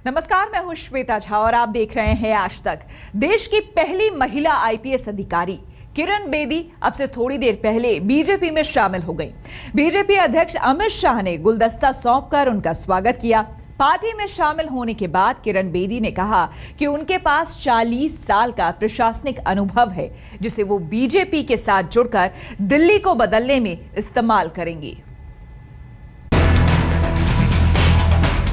नमस्कार, मैं हूं श्वेता झा और आप देख रहे हैं आज तक। देश की पहली महिला आईपीएस अधिकारी किरण बेदी अब से थोड़ी देर पहले बीजेपी में शामिल हो गई। बीजेपी अध्यक्ष अमित शाह ने गुलदस्ता सौंपकर उनका स्वागत किया। पार्टी में शामिल होने के बाद किरण बेदी ने कहा कि उनके पास 40 साल का प्रशासनिक अनुभव है, जिसे वो बीजेपी के साथ जुड़कर दिल्ली को बदलने में इस्तेमाल करेंगी।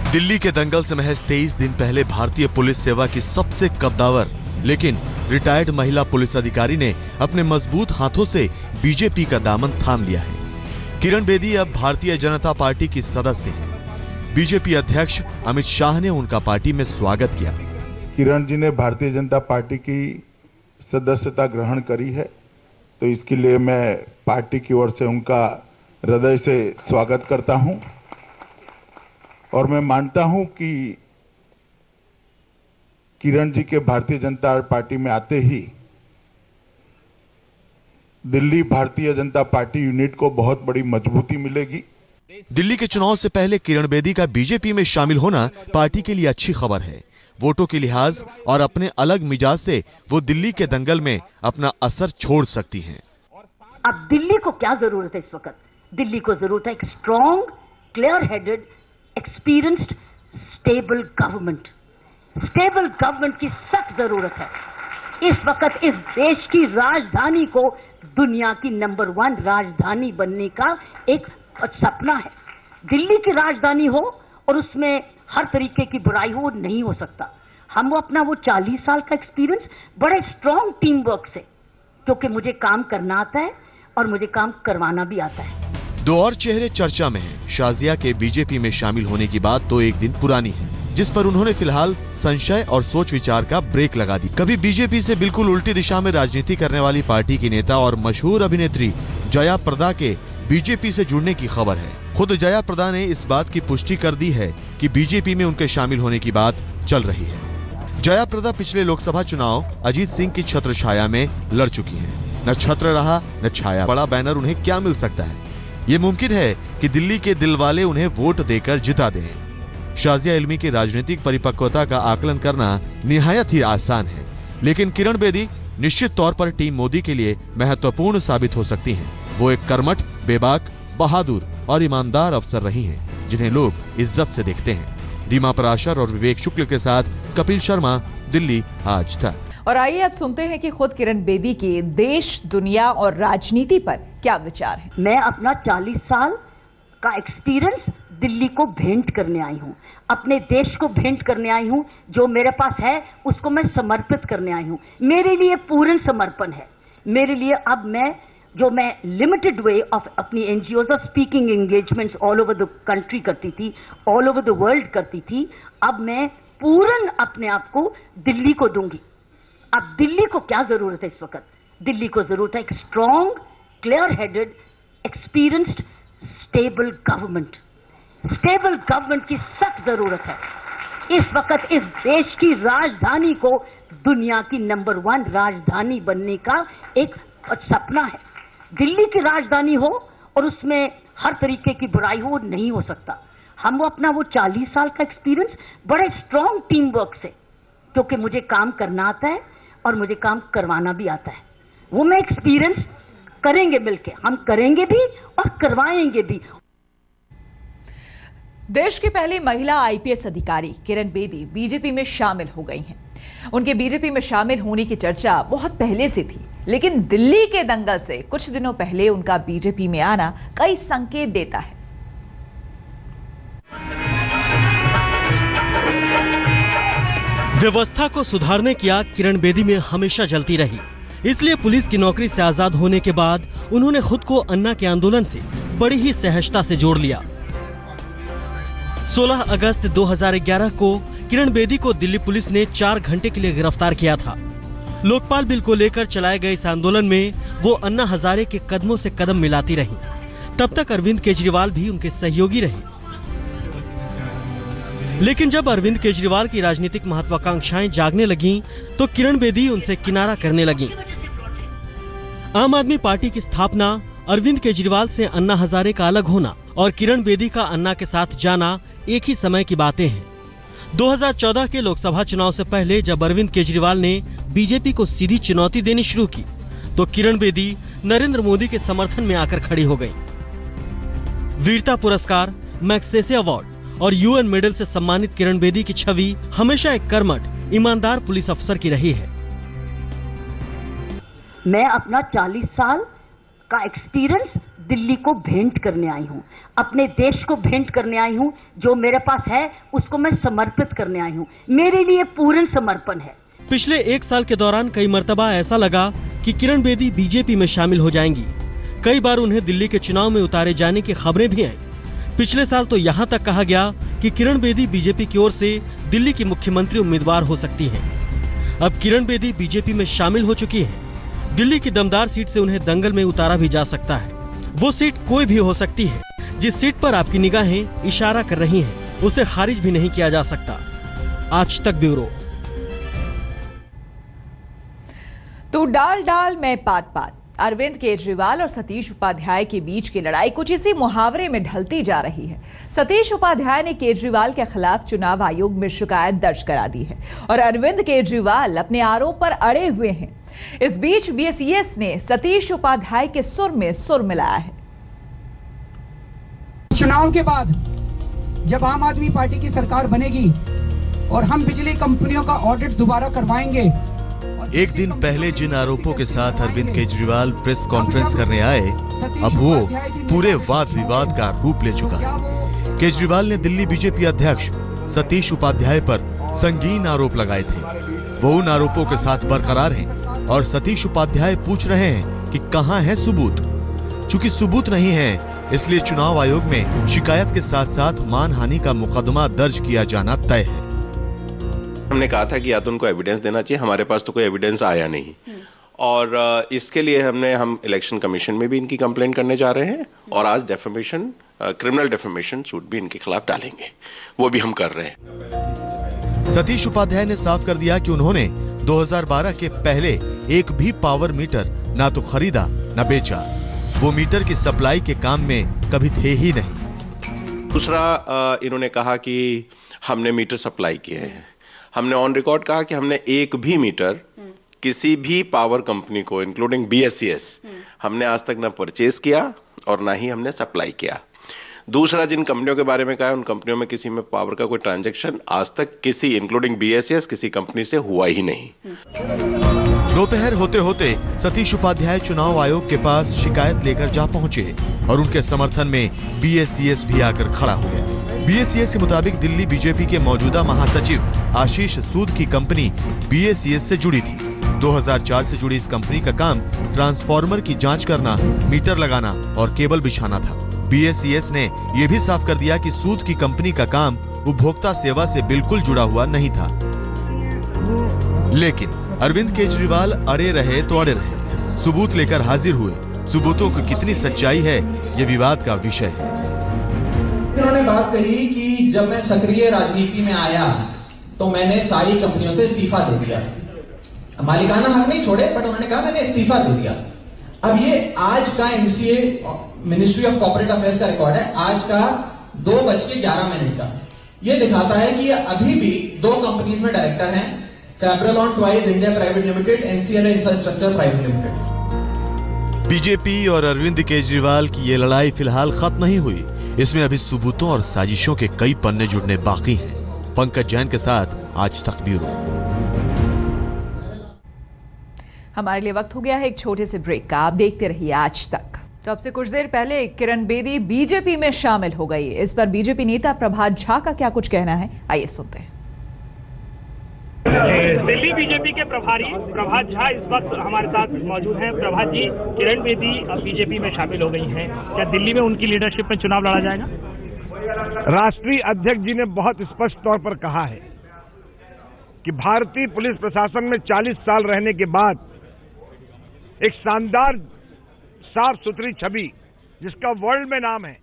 दिल्ली के दंगल से महज 23 दिन पहले भारतीय पुलिस सेवा की सबसे कद्दावर लेकिन रिटायर्ड महिला पुलिस अधिकारी ने अपने मजबूत हाथों से बीजेपी का दामन थाम लिया है। किरण बेदी अब भारतीय जनता पार्टी की सदस्य हैं। बीजेपी अध्यक्ष अमित शाह ने उनका पार्टी में स्वागत किया। किरण जी ने भारतीय जनता पार्टी की सदस्यता ग्रहण करी है, तो इसके लिए मैं पार्टी की ओर से उनका हृदय से स्वागत करता हूं और मैं मानता हूं कि किरण जी के भारतीय जनता पार्टी में आते ही दिल्ली भारतीय जनता पार्टी यूनिट को बहुत बड़ी मजबूती मिलेगी। दिल्ली के चुनाव से पहले किरण बेदी का बीजेपी में शामिल होना पार्टी के लिए अच्छी खबर है। वोटों के लिहाज और अपने अलग मिजाज से वो दिल्ली के दंगल में अपना असर छोड़ सकती हैं। अब दिल्ली को क्या जरूरत है इस वक्त? दिल्ली को जरूरत है एक strong, clear headed, experienced, stable government. Stable government की सख्त जरूरत है। इस वक्त इस देश की राजधानी को दुनिया की नंबर 1 राजधानी बनने का एक सपना है। दिल्ली की राजधानी हो और उसमें हर तरीके की बुराई हो, नहीं हो सकता। हम वो अपना 40 साल का एक्सपीरियंस बड़े स्ट्रॉन्ग टीम वर्क से, क्योंकि मुझे काम करना आता है और मुझे काम करवाना भी आता है। दो और चेहरे चर्चा में हैं। शाजिया के बीजेपी में शामिल होने की बात तो एक दिन पुरानी है, जिस पर उन्होंने फिलहाल संशय और सोच विचार का ब्रेक लगा दी। कभी बीजेपी से बिल्कुल उल्टी दिशा में राजनीति करने वाली पार्टी की नेता और मशहूर अभिनेत्री जया प्रदा के बीजेपी से जुड़ने की खबर है। खुद जया प्रदा ने इस बात की पुष्टि कर दी है कि बीजेपी में उनके शामिल होने की बात चल रही है। जया प्रदा पिछले लोकसभा चुनाव अजीत सिंह की छत्र छाया में लड़ चुकी हैं। न छत्र रहा न छाया, बड़ा बैनर उन्हें क्या मिल सकता है? ये मुमकिन है कि दिल्ली के दिलवाले उन्हें वोट देकर जिता दें। शाजिया इल्मी की राजनीतिक परिपक्वता का आकलन करना निहायत ही आसान है, लेकिन किरण बेदी निश्चित तौर पर टीम मोदी के लिए महत्वपूर्ण साबित हो सकती हैं। वो एक कर्मठ, बेबाक, बहादुर और ईमानदार अफसर रही हैं, जिन्हें लोग इज्जत से देखते हैं। रीमा पराशर और विवेक शुक्ल के साथ कपिल शर्मा, दिल्ली आज तक। और आइए अब सुनते हैं कि खुद किरण बेदी के देश, दुनिया और राजनीति पर क्या विचार है। मैं अपना 40 साल का एक्सपीरियंस दिल्ली को भेंट करने आई हूँ, अपने देश को भेंट करने आई हूँ। जो मेरे पास है उसको मैं समर्पित करने आई हूँ। मेरे लिए पूर्ण समर्पण है। मेरे लिए अब मैं लिमिटेड वे ऑफ अपनी एनजीओज और speaking engagements all over the country करती थी, ऑल ओवर द वर्ल्ड करती थी, अब मैं पूर्ण अपने आप को दिल्ली को दूंगी। अब दिल्ली को क्या जरूरत है इस वक्त? दिल्ली को जरूरत है एक strong, clear headed, experienced, stable government. Stable government की सख्त जरूरत है। इस वक्त इस देश की राजधानी को दुनिया की नंबर 1 राजधानी बनने का एक सपना है। दिल्ली की राजधानी हो और उसमें हर तरीके की बुराई हो, नहीं हो सकता। हम वो अपना 40 साल का एक्सपीरियंस बड़े स्ट्रॉन्ग टीम वर्क से, क्योंकि मुझे काम करना आता है और मुझे काम करवाना भी आता है, वो मैं एक्सपीरियंस करेंगे मिलके, हम करेंगे भी और करवाएंगे भी। देश की पहली महिला आईपीएस अधिकारी किरण बेदी बीजेपी में शामिल हो गई हैं। उनके बीजेपी में शामिल होने की चर्चा बहुत पहले से थी, लेकिन दिल्ली के दंगल से कुछ दिनों पहले उनका बीजेपी में आना कई संकेत देता है। व्यवस्था को सुधारने की आग किरण बेदी में हमेशा जलती रही, इसलिए पुलिस की नौकरी से आजाद होने के बाद उन्होंने खुद को अन्ना के आंदोलन से बड़ी ही सहजता से जोड़ लिया। 16 अगस्त 2011 को किरण बेदी को दिल्ली पुलिस ने 4 घंटे के लिए गिरफ्तार किया था। लोकपाल बिल को लेकर चलाए गए इस आंदोलन में वो अन्ना हजारे के कदमों से कदम मिलाती रही। तब तक अरविंद केजरीवाल भी उनके सहयोगी रहे, लेकिन जब अरविंद केजरीवाल की राजनीतिक महत्वाकांक्षाएं जागने लगीं, तो किरण बेदी उनसे किनारा करने लगीं। आम आदमी पार्टी की स्थापना, अरविंद केजरीवाल से अन्ना हजारे का अलग होना और किरण बेदी का अन्ना के साथ जाना एक ही समय की बातें हैं। 2014 के लोकसभा चुनाव से पहले जब अरविंद केजरीवाल ने बीजेपी को सीधी चुनौती देनी शुरू की, तो किरण बेदी नरेंद्र मोदी के समर्थन में आकर खड़ी हो गईं। वीरता पुरस्कार, मैग्सेसे अवार्ड और यूएन मेडल से सम्मानित किरण बेदी की छवि हमेशा एक कर्मठ, ईमानदार पुलिस अफसर की रही है। मैं अपना 40 साल का एक्सपीरियंस दिल्ली को भेंट करने आई हूँ, अपने देश को भेंट करने आई हूँ। जो मेरे पास है उसको मैं समर्पित करने आई हूँ। मेरे लिए पूर्ण समर्पण है। पिछले 1 साल के दौरान कई मर्तबा ऐसा लगा कि किरण बेदी बीजेपी में शामिल हो जाएंगी। कई बार उन्हें दिल्ली के चुनाव में उतारे जाने की खबरें भी आई। पिछले साल तो यहाँ तक कहा गया कि किरण बेदी बीजेपी की ओर से दिल्ली की मुख्यमंत्री उम्मीदवार हो सकती हैं। अब किरण बेदी बीजेपी में शामिल हो चुकी हैं। दिल्ली की दमदार सीट से उन्हें दंगल में उतारा भी जा सकता है। वो सीट कोई भी हो सकती है। जिस सीट पर आपकी निगाहें इशारा कर रही हैं, उसे खारिज भी नहीं किया जा सकता। आज तक ब्यूरो। तो डाल डाल में पात पात, अरविंद केजरीवाल और सतीश उपाध्याय के बीच की लड़ाई कुछ इसी मुहावरे में ढलती जा रही है। सतीश उपाध्याय ने केजरीवाल के खिलाफ चुनाव आयोग में शिकायत दर्ज करा दी है और अरविंद केजरीवाल अपने आरोप पर अड़े हुए हैं। इस बीच बीएसईएस ने सतीश उपाध्याय के सुर में सुर मिलाया है। चुनाव के बाद जब आम आदमी पार्टी की सरकार बनेगी और हम बिजली कंपनियों का ऑडिट दोबारा करवाएंगे। एक दिन पहले जिन आरोपों के साथ अरविंद केजरीवाल प्रेस कॉन्फ्रेंस करने आए, अब वो पूरे वाद विवाद का रूप ले चुका है। केजरीवाल ने दिल्ली बीजेपी अध्यक्ष सतीश उपाध्याय पर संगीन आरोप लगाए थे। वो उन आरोपों के साथ बरकरार हैं और सतीश उपाध्याय पूछ रहे हैं कि कहां है सबूत। चूंकि सबूत नहीं है, इसलिए चुनाव आयोग में शिकायत के साथ साथ मानहानि का मुकदमा दर्ज किया जाना तय है। हमने कहा था कि या तो उनको एविडेंस देना चाहिए, हमारे पास तो कोई एविडेंस आया नहीं और इसके लिए हम इलेक्शन कमीशन में भी इनकी कंप्लेंट करने जा रहे हैं और आज डेफेमेशन, क्रिमिनल डेफेमेशन सूट भी इनके खिलाफ डालेंगे, वो भी हम कर रहे हैं। सतीश उपाध्याय ने साफ कर दिया कि उन्होंने 2012 के पहले एक भी पावर मीटर ना तो खरीदा न बेचा। वो मीटर की सप्लाई के काम में कभी थे ही नहीं। दूसरा, इन्होंने कहा कि हमने मीटर सप्लाई किए हैं। हमने ऑन रिकॉर्ड कहा कि हमने एक भी मीटर किसी भी पावर कंपनी को इंक्लूडिंग बीएसईएस हमने आज तक ना परचेज किया और ना ही हमने सप्लाई किया। दूसरा, जिन कंपनियों के बारे में कहा है, उन कंपनियों में किसी में पावर का कोई ट्रांजैक्शन आज तक किसी इंक्लूडिंग बीएसईएस किसी कंपनी से हुआ ही नहीं। दोपहर होते होते सतीश उपाध्याय चुनाव आयोग के पास शिकायत लेकर जा पहुंचे और उनके समर्थन में बीएसईएस भी आकर खड़ा हो गया। बीएसईएस के मुताबिक दिल्ली बीजेपी के मौजूदा महासचिव आशीष सूद की कंपनी बीएसईएस से जुड़ी थी। 2004 से जुड़ी इस कंपनी का काम ट्रांसफार्मर की जांच करना, मीटर लगाना और केबल बिछाना था। बीएसईएस ने यह भी साफ कर दिया कि सूद की कंपनी का काम उपभोक्ता सेवा से बिल्कुल जुड़ा हुआ नहीं था। लेकिन अरविंद केजरीवाल अड़े रहे तो अड़े रहे, सबूत लेकर हाजिर हुए। सबूतों की कितनी सच्चाई है, ये विवाद का विषय है। उन्होंने बात कही कि जब मैं सक्रिय राजनीति में आया तो मैंने सारी कंपनियों से इस्तीफा दे दिया। मालिकाना हक नहीं छोड़े, बट उन्होंने कहा मैंने इस्तीफा दे दिया। अब ये आज का MCA ministry of corporate affairs का रिकॉर्ड है, आज का 2:11 का। ये दिखाता है कि अभी भी 2 कंपनीज में डायरेक्टर हैं, Fabrilon toys India private limited, NCL infrastructure private limited. BJP और अरविंद केजरीवाल की ये लड़ाई फिलहाल खत्म नहीं हुई। इसमें अभी सबूतों और साजिशों के कई पन्ने जुड़ने बाकी हैं। पंकज जैन के साथ आज तक ब्यूरो। हमारे लिए वक्त हो गया है एक छोटे से ब्रेक का। आप देखते रहिए आज तक। तो अब से कुछ देर पहले किरण बेदी बीजेपी में शामिल हो गई। इस पर बीजेपी नेता प्रभात झा का क्या कुछ कहना है, आइए सुनते हैं। दिल्ली बीजेपी के प्रभारी प्रभात झा इस वक्त हमारे साथ मौजूद हैं। प्रभात जी, किरण बेदी अब बीजेपी में शामिल हो गई हैं, क्या दिल्ली में उनकी लीडरशिप में चुनाव लड़ा जाएगा? राष्ट्रीय अध्यक्ष जी ने बहुत स्पष्ट तौर पर कहा है कि भारतीय पुलिस प्रशासन में 40 साल रहने के बाद एक शानदार साफ सुथरी छवि जिसका वर्ल्ड में नाम है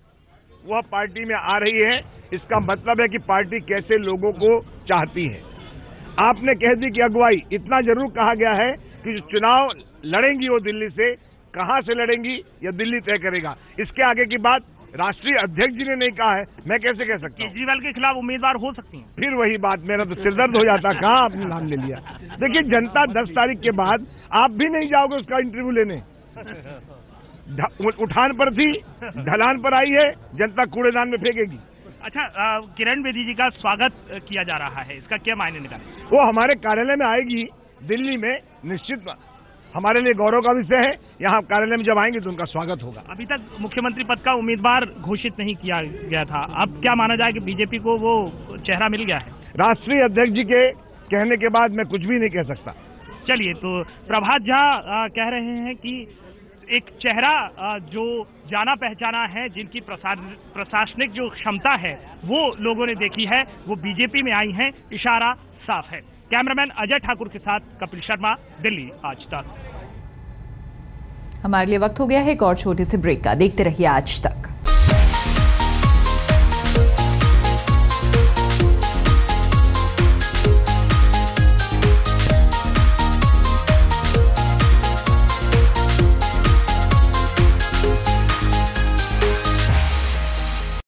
वह पार्टी में आ रही है। इसका मतलब है कि पार्टी कैसे लोगों को चाहती है। आपने कह दी कि अगुवाई, इतना जरूर कहा गया है कि जो चुनाव लड़ेंगी वो दिल्ली से, कहां से लड़ेंगी या दिल्ली तय करेगा। इसके आगे की बात राष्ट्रीय अध्यक्ष जी ने नहीं कहा है, मैं कैसे कह सकता हूँ? केजरीवाल के खिलाफ उम्मीदवार हो सकती हैं। फिर वही बात, मेरा तो सिरदर्द हो जाता, कहाँ आपने नाम ले लिया। देखिए, जनता 10 तारीख के बाद आप भी नहीं जाओगे उसका इंटरव्यू लेने। उठान पर थी, ढलान पर आई है, जनता कूड़ेदान में फेंकेगी। अच्छा, किरण बेदी जी का स्वागत किया जा रहा है, इसका क्या मायने निकाले? वो हमारे कार्यालय में आएगी दिल्ली में, निश्चित हमारे लिए गौरव का विषय है। यहाँ कार्यालय में जब आएंगे तो उनका स्वागत होगा। अभी तक मुख्यमंत्री पद का उम्मीदवार घोषित नहीं किया गया था, अब क्या माना जाए कि बीजेपी को वो चेहरा मिल गया है? राष्ट्रीय अध्यक्ष जी के कहने के बाद मैं कुछ भी नहीं कह सकता। चलिए, तो प्रभात झा कह रहे हैं कि एक चेहरा जो जाना पहचाना है, जिनकी प्रशासनिक जो क्षमता है वो लोगों ने देखी है, वो बीजेपी में आई हैं, इशारा साफ है। कैमरामैन अजय ठाकुर के साथ कपिल शर्मा, दिल्ली आज तक। हमारे लिए वक्त हो गया है एक और छोटे से ब्रेक का। देखते रहिए आज तक।